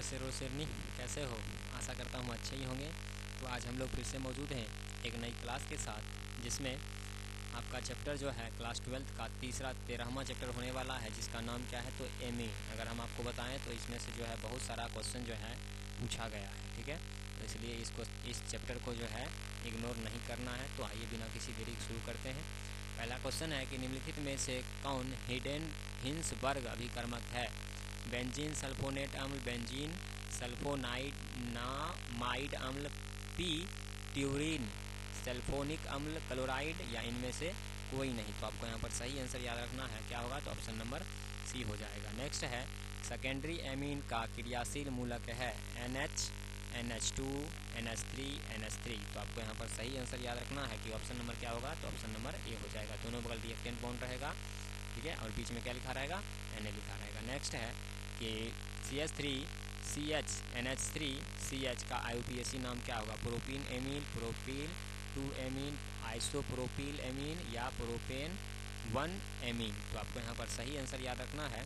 कैसे रो शेरनी, कैसे हो? आशा करता हूँ अच्छे ही होंगे। तो आज हम लोग फिर से मौजूद हैं एक नई क्लास के साथ, जिसमें आपका चैप्टर जो है क्लास 12th का 13वां चैप्टर होने वाला है, जिसका नाम क्या है तो एमी। अगर हम आपको बताएं तो इसमें से जो है बहुत सारा क्वेश्चन जो है पूछा गया है, ठीक है। तो इसलिए इस चैप्टर को जो है इग्नोर नहीं करना है। तो आइए बिना किसी देरी शुरू करते हैं। पहला क्वेश्चन है कि निम्नलिखित में से कौन हिडेनहिंसबर्ग अभिकर्मक है? बेंजीन सल्फोनेट अम्ल, बेंजीन सल्फोनामाइड अम्ल, पी ट्यूरिन सल्फोनिक अम्ल, क्लोराइड, या इनमें से कोई नहीं। तो आपको यहाँ पर सही आंसर याद रखना है, क्या होगा तो ऑप्शन नंबर सी हो जाएगा। नेक्स्ट है सेकेंडरी एमीन का क्रियाशील मूलक है NH, NH2, NH3, NH3। तो आपको यहाँ पर सही आंसर याद रखना है कि ऑप्शन नंबर क्या होगा तो ऑप्शन नंबर ए हो जाएगा। दोनों बगल रिएक्टेंट बॉन्ड रहेगा, ठीक है, और बीच में क्या लिखा रहेगा Na लिखा रहेगा। नेक्स्ट है कि CH3CH NH3CH का IUPAC नाम क्या होगा? Propene amine, propene 2 amine, isopropyl amine, या प्रोपेन 1 एमीन। तो आपको यहाँ पर सही आंसर याद रखना है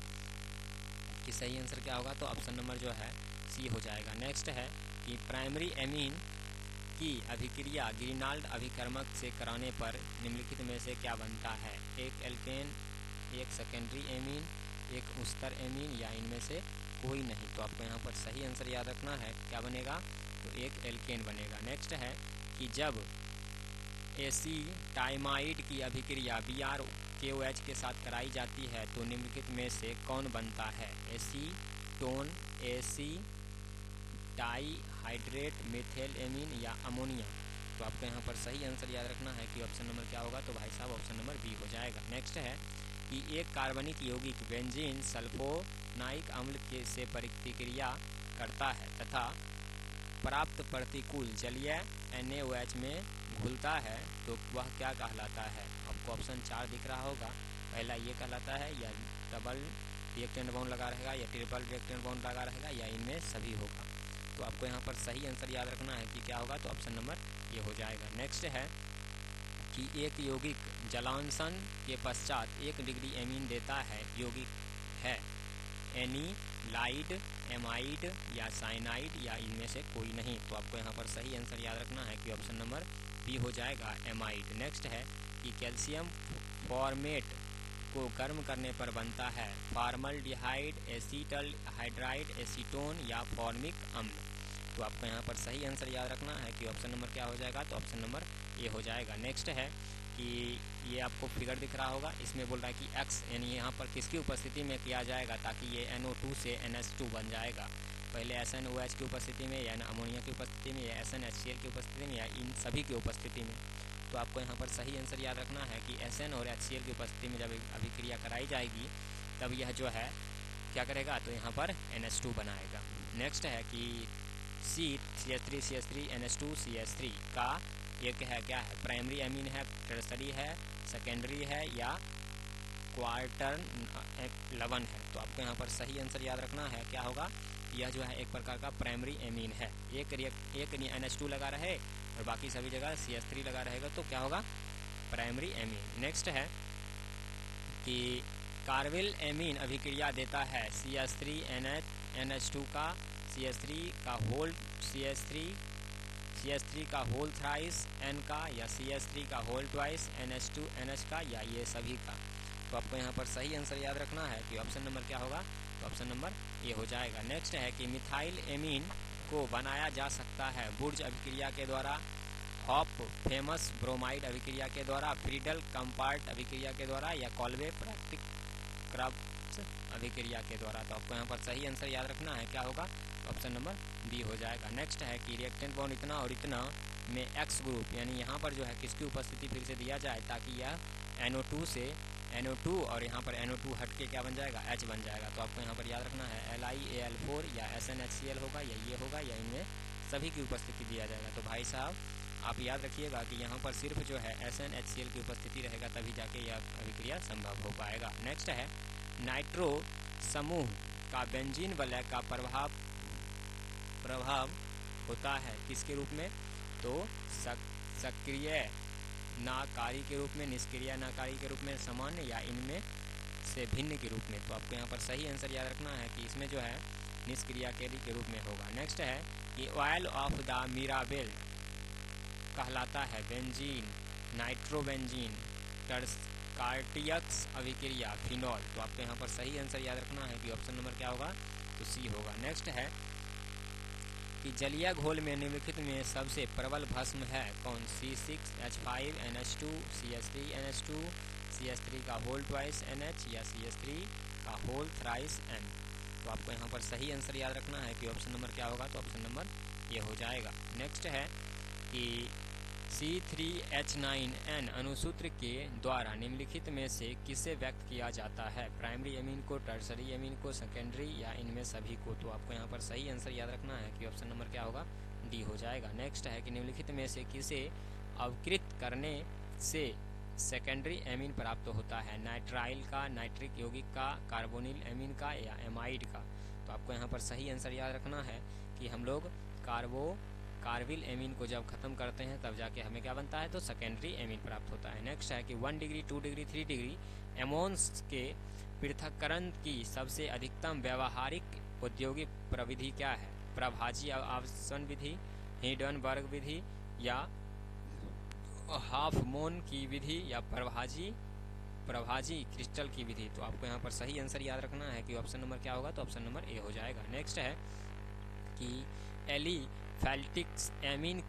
कि सही आंसर क्या होगा तो ऑप्शन नंबर जो है सी हो जाएगा। नेक्स्ट है कि प्राइमरी एमीन की अभिक्रिया ग्रीनाल्ड अभिकर्मक से कराने पर निम्नलिखित में से क्या बनता है? एक एल्केन, एक सेकेंडरी एमीन, एक उस्तर एमीन, या इनमें से कोई नहीं। तो आपको यहाँ पर सही आंसर याद रखना है, क्या बनेगा तो एक एल्केन बनेगा। नेक्स्ट है कि जब एसीटाइमाइड की अभिक्रिया BrKOH के साथ कराई जाती है तो निम्नलिखित में से कौन बनता है? एसीटोन, एसीटाइहाइड्रेट, मेथिल एमीन, या अमोनिया। तो आपको यहाँ पर सही आंसर याद रखना है कि ऑप्शन नंबर क्या होगा तो भाई साहब ऑप्शन नंबर बी हो जाएगा। नेक्स्ट है कि एक कार्बनिक यौगिक बेंजीन सल्फोनाइक अम्ल के से प्रतिक्रिया करता है तथा प्राप्त प्रतिकूल जलीय NaOH में घुलता है तो वह क्या कहलाता है? आपको ऑप्शन 4 दिख रहा होगा। पहला ये कहलाता है, या डबल रिएक्टेंट बॉन्ड लगा रहेगा, या ट्रिपल रिएक्टेंट बॉन्ड लगा रहेगा, या इनमें सभी होगा। तो आपको यहाँ पर सही आंसर याद रखना है कि क्या होगा तो ऑप्शन नंबर ये हो जाएगा। नेक्स्ट है कि एक यौगिक जलांशन के पश्चात 1 डिग्री एमीन देता है, यौगिक है एनिलाइड, एमाइड, या साइनाइड, या इनमें से कोई नहीं। तो आपको यहाँ पर सही आंसर याद रखना है कि ऑप्शन नंबर बी हो जाएगा, एमाइड। नेक्स्ट है कि कैल्शियम फॉर्मेट को गर्म करने पर बनता है फॉर्मल्डिहाइड, एसीटल हाइड्राइड, एसीटोन, या फॉर्मिक अम्ल। तो आपको यहाँ पर सही आंसर याद रखना है कि ऑप्शन नंबर क्या हो जाएगा तो ऑप्शन नंबर ए हो जाएगा। नेक्स्ट है कि ये आपको फिगर दिख रहा होगा, इसमें बोल रहा है कि X यानी यहाँ पर किसकी उपस्थिति में किया जाएगा ताकि ये NO2 से NH2 बन जाएगा? पहले SnOH की उपस्थिति में, या अमोनिया की उपस्थिति में, या SnHCl की उपस्थिति में, या इन सभी की उपस्थिति में। तो आपको यहाँ पर सही आंसर याद रखना है कि Sn और HCl की उपस्थिति में जब अभिक्रिया कराई जाएगी तब यह जो है क्या करेगा तो यहाँ पर NH2 बनाएगा। नेक्स्ट है कि CH3CH3 NH2CH3 का एक है क्या है? प्राइमरी एमीन है, टर्सरी है, सेकेंडरी है, या क्वार्टर लवन है। तो आपको यहाँ पर सही आंसर याद रखना है, क्या होगा? यह जो है एक प्रकार का प्राइमरी एमीन है। एक NH2 लगा रहे और बाकी सभी जगह CH3 लगा रहेगा तो क्या होगा? Primary amine. नेक्स्ट है कि कार्बिल एमीन अभिक्रिया देता है CH3 का CH3 का होल थ्राइस N का, या CH3 का होल ट्वाइस NH2 NH का, या ये सभी का। तो आपको यहाँ पर सही आंसर याद रखना है कि ऑप्शन नंबर क्या होगा तो ऑप्शन नंबर ये हो जाएगा। नेक्स्ट है कि मिथाइल एमीन को बनाया जा सकता है बुर्ज अभिक्रिया के द्वारा, हॉप फेमस ब्रोमाइड अभिक्रिया के द्वारा, फ्रीडल कंपार्ट अभिक्रिया के द्वारा, या कॉल्वे प्रैक्टिक क्राफ्ट अभिक्रिया के द्वारा। तो आपको यहाँ पर सही आंसर याद रखना है, क्या होगा ऑप्शन नंबर बी हो जाएगा। नेक्स्ट है कि रिएक्टेंट बॉन्ड इतना और इतना में X ग्रुप यानी यहाँ पर जो है किसकी उपस्थिति फिर से दिया जाए ताकि यह NO2 से NO2 और यहाँ पर NO2 हट के क्या बन जाएगा H बन जाएगा। तो आपको यहाँ पर याद रखना है LiAl4 या SnHCl होगा, या ये होगा, या इनमें सभी की उपस्थिति दिया जाएगा। तो भाई साहब आप याद रखिएगा कि यहाँ पर सिर्फ जो है SnHCl की उपस्थिति रहेगा तभी जाके यह अभिक्रिया संभव हो पाएगा। नेक्स्ट है नाइट्रो समूह का बेंजीन वलय का प्रभाव होता है किसके रूप में? तो सक्रिय नाकारी के रूप में, निष्क्रिय नाकारी के रूप में, सामान्य, या इनमें से भिन्न के रूप में। तो आपको यहाँ पर सही आंसर याद रखना है कि इसमें जो है निष्क्रियकारी के रूप में होगा। नेक्स्ट है कि ऑयल ऑफ द मिराबेल कहलाता है बेंजीन, नाइट्रोबेंजीन, कार्टियक्स अभिक्रिया, फिनॉल। तो आपको यहाँ पर सही आंसर याद रखना है कि ऑप्शन नंबर क्या होगा, तो सी होगा। नेक्स्ट है कि जलीय घोल में निम्नलिखित में सबसे प्रबल भस्म है कौन, C6H5NH2, CH3NH2, CH3 का होल ट्वाइस NH या CH3 का होल थ्राइस N। तो आपको यहाँ पर सही आंसर याद रखना है कि ऑप्शन नंबर क्या होगा, तो ऑप्शन नंबर ये हो जाएगा। नेक्स्ट है कि C3H9N अणुसूत्र के द्वारा निम्नलिखित में से किसे व्यक्त किया जाता है, प्राइमरी एमीन को, टर्सरी एमीन को, सेकेंडरी या इनमें सभी को। तो आपको यहाँ पर सही आंसर याद रखना है कि ऑप्शन नंबर क्या होगा, डी हो जाएगा। नेक्स्ट है कि निम्नलिखित में से किसे अवकृत करने से सेकेंडरी एमीन प्राप्त होता है, नाइट्राइल का, नाइट्रिक यौगिक का, कार्बोनिल एमीन का या एमाइड का। तो आपको यहाँ पर सही आंसर याद रखना है कि हम लोग कार्बिल एमीन को जब खत्म करते हैं तब जाके हमें क्या बनता है, तो सेकेंडरी एमीन प्राप्त होता है। नेक्स्ट है कि 1 डिग्री 2 डिग्री 3 डिग्री एमोन्स के पृथक्करण की सबसे अधिकतम व्यवहारिक औद्योगिक प्रविधि क्या है, प्रभाजी आवर्षण विधि, हिंडनबर्ग विधि या हाफमोन की विधि या प्रभाजी क्रिस्टल की विधि। तो आपको यहाँ पर सही आंसर याद रखना है कि ऑप्शन नंबर क्या होगा, तो ऑप्शन नंबर ए हो जाएगा। नेक्स्ट है कि एलिफैटिक्स एमीन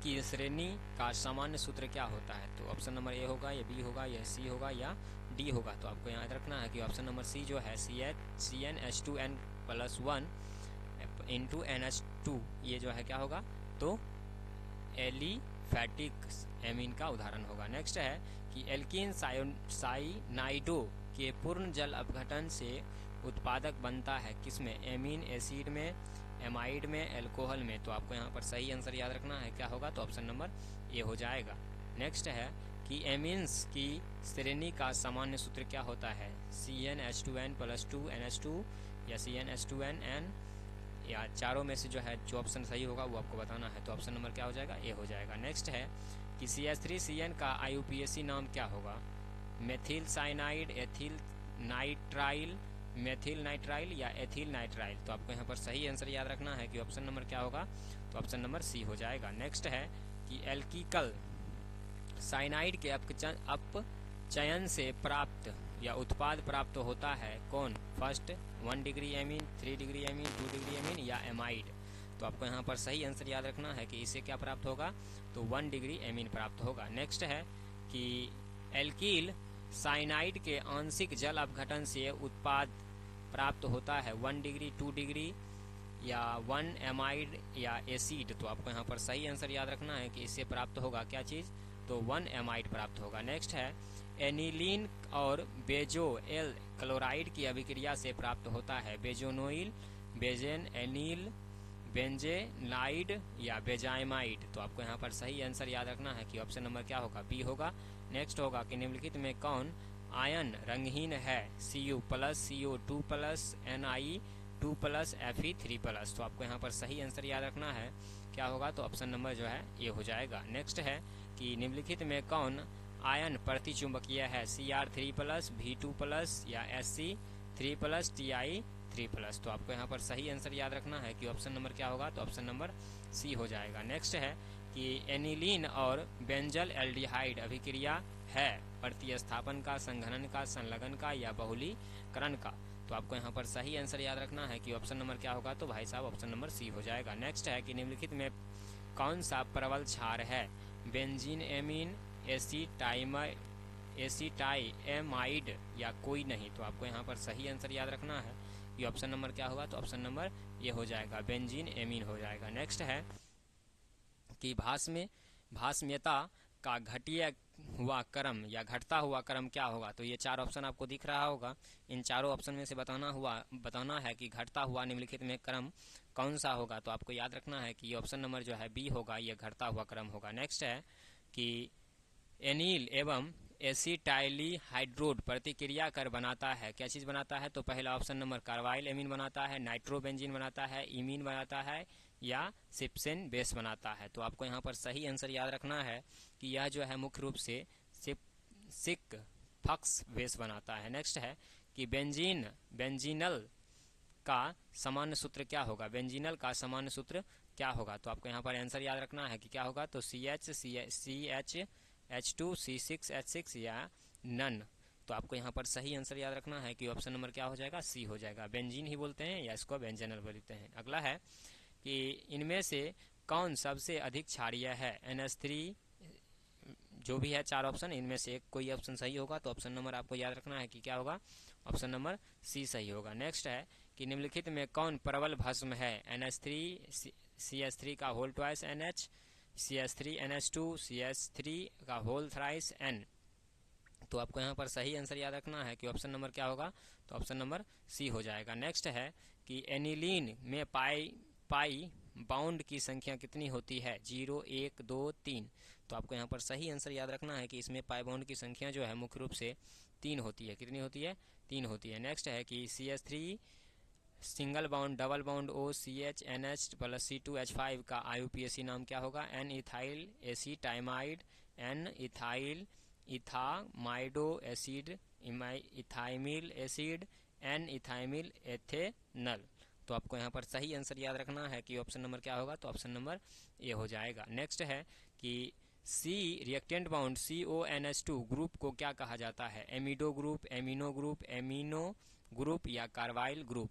की श्रेणी का सामान्य सूत्र क्या होता है, तो ऑप्शन नंबर ए होगा, या बी होगा, या सी होगा, या डी होगा। तो आपको याद रखना है कि ऑप्शन नंबर सी जो है CnH2n+1 इंटू NH2 ये जो है क्या होगा, तो एलिफैटिक्स एमीन का उदाहरण होगा। नेक्स्ट है कि एल्कीन साइनाइडो के पूर्ण जल अपघटन से उत्पादक बनता है किसमें, एमीन एसिड में, एमाइड में, एल्कोहल में। तो आपको यहाँ पर सही आंसर याद रखना है क्या होगा, तो ऑप्शन नंबर ए हो जाएगा। नेक्स्ट है कि एमीन्स की श्रेणी का सामान्य सूत्र क्या होता है, CnH2n+2 NH2 या CnH2n या चारों में से जो ऑप्शन सही होगा वो आपको बताना है। तो ऑप्शन नंबर क्या हो जाएगा, ए हो जाएगा। नेक्स्ट है कि CH3CN का IUPAC नाम क्या होगा, methyl cyanide, ethyl nitrile, methyl nitrile या एथिल नाइट्राइल। तो आपको यहाँ पर सही आंसर याद रखना है कि ऑप्शन नंबर क्या होगा, तो ऑप्शन नंबर सी हो जाएगा। नेक्स्ट है कि एल्किकल साइनाइड के अपचयन से प्राप्त या उत्पाद प्राप्त होता है कौन, first 1 degree amine, 3 degree amine, 2 degree amine या एमाइड। तो आपको यहाँ पर सही आंसर याद रखना है कि इसे क्या प्राप्त होगा, तो 1 डिग्री एमीन प्राप्त होगा। नेक्स्ट है कि एल्कील साइनाइड के आंशिक जल अपघटन से उत्पाद प्राप्त होता है 1 डिग्री 2 डिग्री या 1 एमाइड या एसिड। तो आपको यहाँ पर सही आंसर याद रखना है कि इससे प्राप्त होगा क्या चीज़, तो 1 एमाइड प्राप्त होगा। नेक्स्ट है एनिलीन और बेंजोइल क्लोराइड की अभिक्रिया से प्राप्त होता है बेंजोनोइल, बेंजेन, एनिल, बेंजेनाइड या बेंजाइमाइड। तो आपको यहाँ पर सही आंसर याद रखना है कि ऑप्शन नंबर क्या होगा, बी होगा। नेक्स्ट होगा कि निम्नलिखित में कौन आयन रंगहीन है, Cu+, CO2+, Ni2+, Fe3+। तो आपको यहाँ पर सही आंसर याद रखना है क्या होगा, तो ऑप्शन नंबर जो है ये हो जाएगा। नेक्स्ट है कि निम्नलिखित में कौन आयन प्रतिचुंबकीय है, Cr3+, V2+ या Sc3+, Ti3+। तो आपको यहाँ पर सही आंसर याद रखना है कि ऑप्शन नंबर क्या होगा, तो ऑप्शन नंबर सी हो जाएगा। नेक्स्ट है कि एनिलीन और बेंजल एल्डिहाइड अभिक्रिया है प्रतिस्थापन का, संघनन का, संलग्न का या बहुलीकरण का। तो आपको यहाँ पर सही आंसर याद रखना है कि ऑप्शन नंबर क्या होगा, तो भाई साहब ऑप्शन नंबर सी हो जाएगा। नेक्स्ट है कि निम्नलिखित में कौन सा प्रबल क्षार है, बेंजीन एमीन, एसिटाइएमाइड या कोई नहीं। तो आपको यहाँ पर सही आंसर याद रखना है कि ऑप्शन नंबर क्या होगा, तो ऑप्शन नंबर ये हो जाएगा, बेंजीन एमीन हो जाएगा। नेक्स्ट है कि भास्म्यता का घटिया हुआ क्रम या घटता हुआ क्रम क्या होगा। तो ये 4 ऑप्शन आपको दिख रहा होगा, इन चारों ऑप्शन में से बताना है कि घटता हुआ निम्नलिखित में क्रम कौन सा होगा। तो आपको याद रखना है कि ऑप्शन नंबर जो है बी होगा, ये घटता हुआ क्रम होगा। नेक्स्ट है कि एनील एवं एसिटाइलिहाइड्रोड प्रतिक्रिया कर बनाता है, क्या चीज़ बनाता है, तो पहला ऑप्शन नंबर कार्बाइल एमीन बनाता है, नाइट्रोबेंजीन बनाता है, इमीन बनाता है या सिप्सेन बेस बनाता है। तो आपको यहाँ पर सही आंसर याद रखना है कि यह जो है मुख्य रूप से सिक फक्स बेस बनाता है। नेक्स्ट है कि बेंजीनल का सामान्य सूत्र क्या होगा, बेंजीनल का सामान्य सूत्र क्या होगा। तो आपको यहाँ पर आंसर याद रखना है कि क्या होगा, तो CH, या नन। तो आपको यहाँ पर सही आंसर याद रखना है कि ऑप्शन नंबर क्या हो जाएगा, सी हो जाएगा। बेंजीन ही बोलते हैं या इसको बेंजीनल बोलते हैं। अगला है कि इनमें से कौन सबसे अधिक क्षारीय है, NH3, जो भी है 4 ऑप्शन, इनमें से एक कोई ऑप्शन सही होगा। तो ऑप्शन नंबर आपको याद रखना है कि क्या होगा, ऑप्शन नंबर सी सही होगा। नेक्स्ट है कि निम्नलिखित में कौन प्रबल भस्म है, NH3 CH3 का whole twice NH, CH3 NH2 CH3 का होल थ्राइस N। तो आपको यहाँ पर सही आंसर याद रखना है कि ऑप्शन नंबर क्या होगा, तो ऑप्शन नंबर सी हो जाएगा। नेक्स्ट है कि एनिलीन में पाई बाउंड की संख्या कितनी होती है, 0 1 2 3। तो आपको यहाँ पर सही आंसर याद रखना है कि इसमें पाई बाउंड की संख्या जो है मुख्य रूप से 3 होती है। कितनी होती है, 3 होती है। नेक्स्ट है कि CH3 single bond double bond OCH NH+ C2H5 का IUPAC नाम क्या होगा, N ethyl acetamide, N ethyl ethamido acid, ethimyl acid, N ethimyl ethanal. तो आपको यहाँ पर सही आंसर याद रखना है कि ऑप्शन नंबर क्या होगा, तो ऑप्शन नंबर ए हो जाएगा। नेक्स्ट है कि सी रिएक्टेंट बाउंड CONH2 ग्रुप को क्या कहा जाता है, एमिडो ग्रुप, एमिनो ग्रुप या कार्बाइल ग्रुप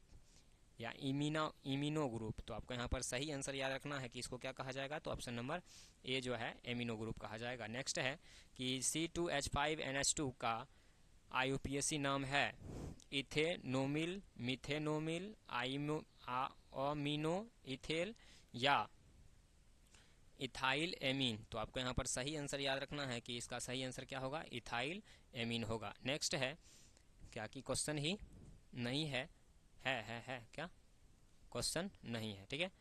या इमिनो ग्रुप। तो आपको यहाँ पर सही आंसर याद रखना है कि इसको क्या कहा जाएगा, तो ऑप्शन नंबर ए जो है एमिनो ग्रुप कहा जाएगा। नेक्स्ट है कि C2H5NH2 का IUPAC नाम है इथेनोमिल, मिथेनोमिल, अमीनो इथेल या इथाइल एमीन। तो आपको यहाँ पर सही आंसर याद रखना है कि इसका सही आंसर क्या होगा, इथाइल एमीन होगा। नेक्स्ट है क्या कि क्वेश्चन ही नहीं है, है क्या क्वेश्चन नहीं है, ठीक है।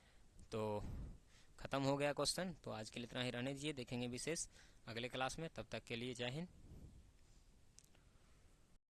तो खत्म हो गया क्वेश्चन। तो आज के लिए इतना ही रहने दीजिए, देखेंगे विशेष अगले क्लास में। तब तक के लिए जय हिंद।